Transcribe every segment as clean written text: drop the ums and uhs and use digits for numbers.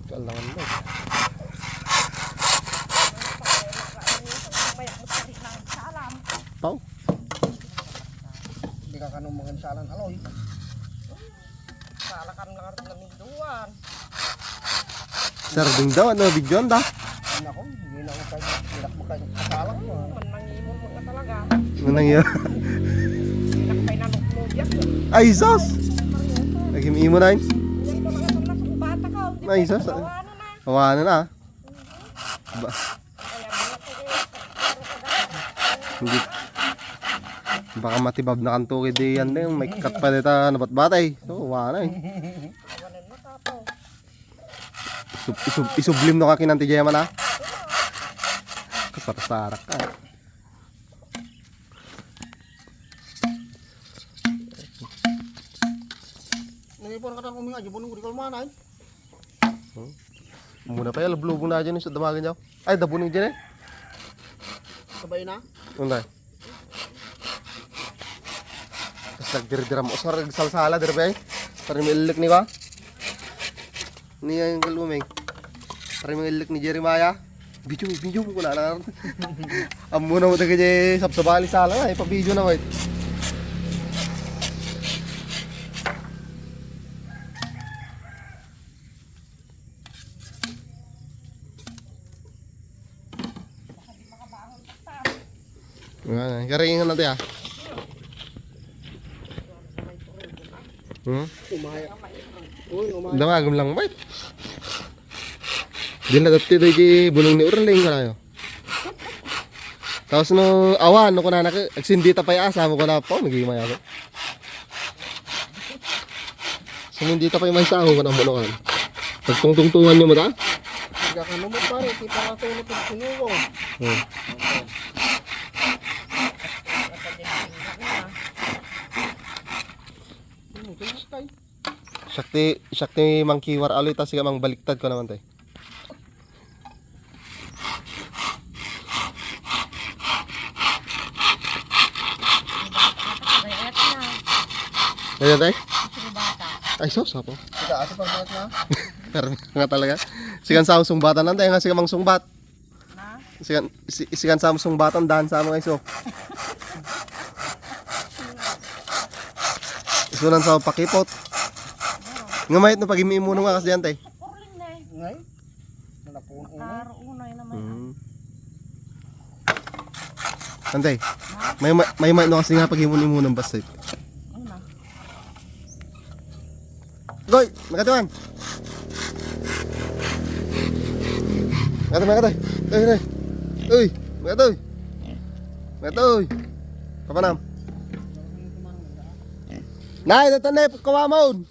Kalangan mo. Pau. Hindi ka kanong mga salan aloy. Salakan lang rin namin duwan. Sir, ding daw, ano, video da? Nako, hindi na ako kayo pinakbukay ng kasalang mo. Manangimon mo na talaga. Manang yun. Pinakpay na nukmubyak. Ay, sos! Naghimimo na yun. Yan ko lang itong nasong bata ka. Ay, sos. Hawanan na. Ba, hindi. Baka matibab na kanto di yan din. May cut pa dita nabat batay. So, hawanan eh. Isublim no ka kinanti jaya man ha. Kasarasarak ka. Nangipon ka tang uminga, jibon ko di kalmanay. Muna pa yan, lablubong na dyan yung sa damagan niya. Ay, dabunin dyan eh. Sabay na. Unday. Tapos nagdira-dira mo. Sorry, salsala, dira ba eh. Parang may ilik ni ba? Niya yung galumeng. Parang may ilik ni Jeremiah. Video mo ko na. Amo na mo taga dyan sabsabali sala nga. Ipa-video na wait. Karingan natin ah. Umaya. Uy, umaya. Damagam lang bait. Di na dati di bulong ni Urling ka na yun. Tapos no awan no ko na nagsindita pa yung asa mo ko na po nagiging ako. Sumindita pa yung may sao ko na munukan. Pagtungtungtungan nyo mo ta? Hindi ka numot pare, di pa nga tulot ng sinulo. Sakti mangkiwar aloy ta siga mang baliktad ko naman tay. Ayan tay? Ay sos apo. Sige, ate pagbuhat na. Pero nga talaga. Sigan sa sungbatan nanday nga siga mang sungbat. Na? Sigan sa sungbatan dahan sa mga iso. Isunan sa pakipot. Nga mayit na pag-imimuno nga kasi yan tay. Kurling na eh. Ngay. Nalapuan una. Taro unay naman. Antay. May no kasi nga pag-imuno ng basay. Una. Goy, magatuan. Magatoy. Uy, magatoy. Papanam. Nay, tatanay kawamon.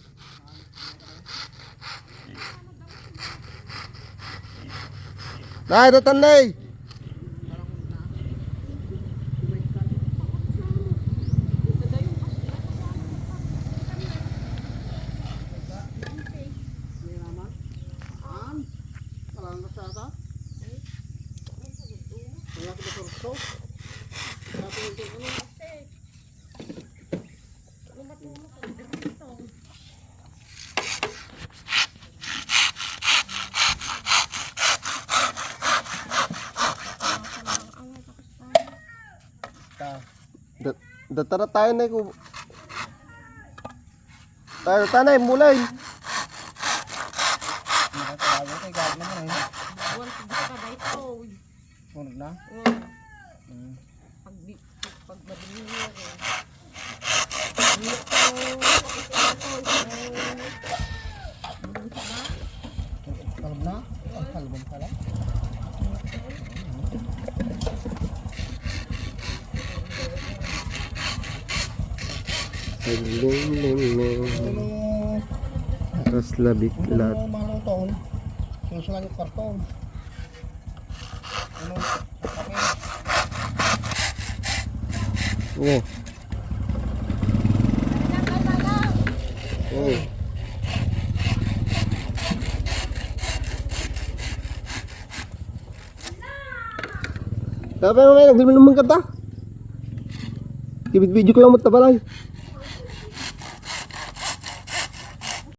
Nay, tatanay. Datara tayo na ko. Tayo tanay mulay. Nakatayo kay gawin naman eh. Buwan sa baka na ito. Sunog na. Pag mabili niya rin. Kalab na? Ang kalabon pala. Tapos labiklat. Ano malong taon? Sinusulan yung karton. Ano? Okay. Oh. Oh. Sabi mo may nagdilman naman kata. Kibit video ko lang mo tabalay.